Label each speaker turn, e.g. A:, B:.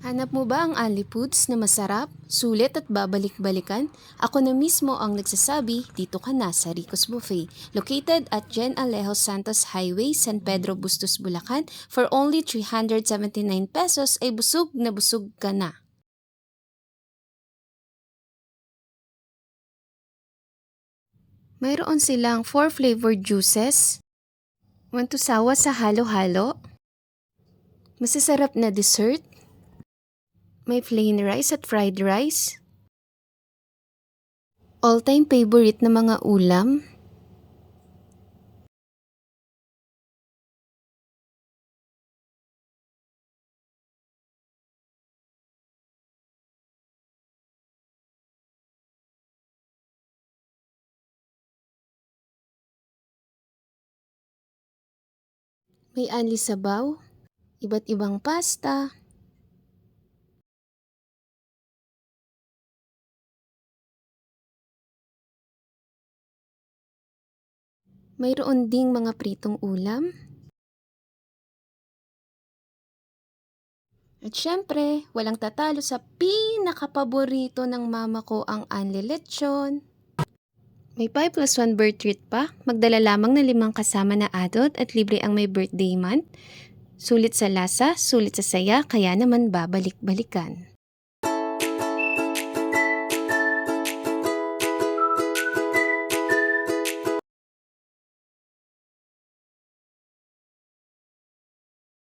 A: Hanap mo ba ang Only Foods na masarap, sulit at babalik-balikan? Ako na mismo ang nagsasabi, dito ka na sa Rico's Buffet. Located at Jen Alejo Santos Highway, San Pedro Bustos, Bulacan, for only 379 pesos ay busog na busog ka na. Mayroon silang 4 flavored juices. Want to sawa sa halo-halo? Masasarap na dessert? May plain rice at fried rice? All-time favorite na mga ulam? May anli sabaw? Iba't ibang pasta? Mayroon ding mga pritong ulam? At syempre, walang tatalo sa pinakapaborito ng mama ko ang anli lechon. May 5 plus 1 birth treat pa. Magdala lamang ng 5 kasama na adult at libre ang may birthday month. Sulit sa lasa, sulit sa saya, kaya naman babalik-balikan.